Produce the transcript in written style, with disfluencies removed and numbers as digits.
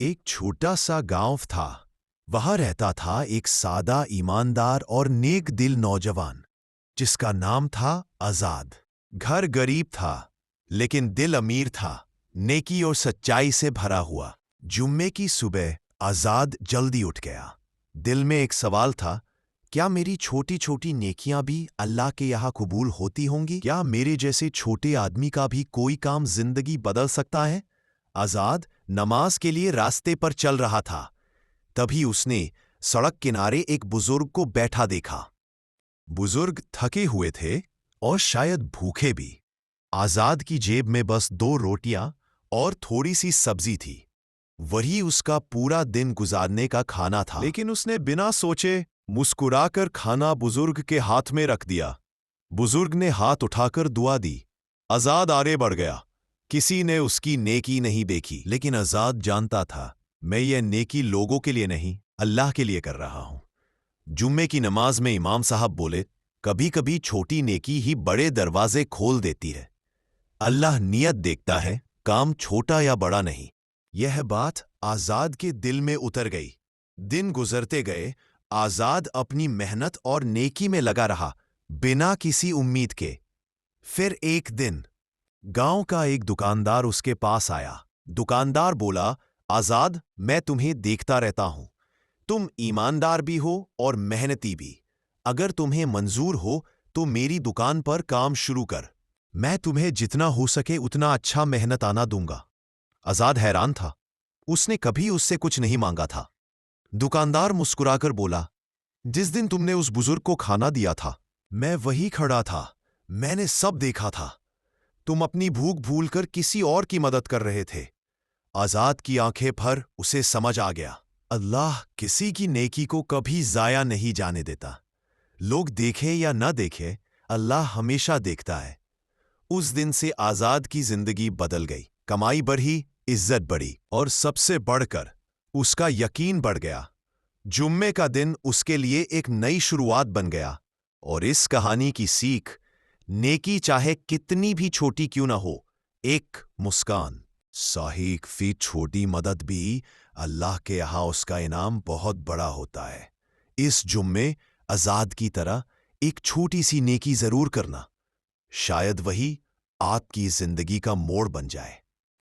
एक छोटा सा गांव था। वहां रहता था एक सादा, ईमानदार और नेक दिल नौजवान जिसका नाम था आजाद। घर गरीब था लेकिन दिल अमीर था, नेकी और सच्चाई से भरा हुआ। जुम्मे की सुबह आजाद जल्दी उठ गया। दिल में एक सवाल था, क्या मेरी छोटी छोटी नेकियां भी अल्लाह के यहाँ कबूल होती होंगी? क्या मेरे जैसे छोटे आदमी का भी कोई काम जिंदगी बदल सकता है? आजाद नमाज के लिए रास्ते पर चल रहा था। तभी उसने सड़क किनारे एक बुजुर्ग को बैठा देखा। बुजुर्ग थके हुए थे और शायद भूखे भी। आजाद की जेब में बस 2 रोटियां और थोड़ी सी सब्जी थी। वही उसका पूरा दिन गुजारने का खाना था। लेकिन उसने बिना सोचे मुस्कुराकर खाना बुजुर्ग के हाथ में रख दिया। बुजुर्ग ने हाथ उठाकर दुआ दी। आजाद आगे बढ़ गया। किसी ने उसकी नेकी नहीं देखी, लेकिन आजाद जानता था, मैं ये नेकी लोगों के लिए नहीं, अल्लाह के लिए कर रहा हूं। जुम्मे की नमाज में इमाम साहब बोले, कभी कभी छोटी नेकी ही बड़े दरवाजे खोल देती है। अल्लाह नियत देखता है, काम छोटा या बड़ा नहीं। यह बात आजाद के दिल में उतर गई। दिन गुजरते गए, आजाद अपनी मेहनत और नेकी में लगा रहा, बिना किसी उम्मीद के। फिर एक दिन गांव का एक दुकानदार उसके पास आया। दुकानदार बोला, आजाद, मैं तुम्हें देखता रहता हूं। तुम ईमानदार भी हो और मेहनती भी। अगर तुम्हें मंजूर हो तो मेरी दुकान पर काम शुरू कर। मैं तुम्हें जितना हो सके उतना अच्छा मेहनत आना दूंगा। आजाद हैरान था। उसने कभी उससे कुछ नहीं मांगा था। दुकानदार मुस्कुराकर बोला, जिस दिन तुमने उस बुजुर्ग को खाना दिया था, मैं वही खड़ा था। मैंने सब देखा था। तुम अपनी भूख भूलकर किसी और की मदद कर रहे थे। आजाद की आंखें भर उसे समझ आ गया, अल्लाह किसी की नेकी को कभी जाया नहीं जाने देता। लोग देखें या न देखें, अल्लाह हमेशा देखता है। उस दिन से आजाद की जिंदगी बदल गई। कमाई बढ़ी, इज्जत बढ़ी और सबसे बढ़कर उसका यकीन बढ़ गया। जुम्मे का दिन उसके लिए एक नई शुरुआत बन गया। और इस कहानी की सीख, नेकी चाहे कितनी भी छोटी क्यों ना हो, एक मुस्कान, साहिक फी छोटी मदद भी अल्लाह के यहाँ उसका इनाम बहुत बड़ा होता है। इस जुम्मे आजाद की तरह एक छोटी सी नेकी जरूर करना, शायद वही आपकी जिंदगी का मोड़ बन जाए।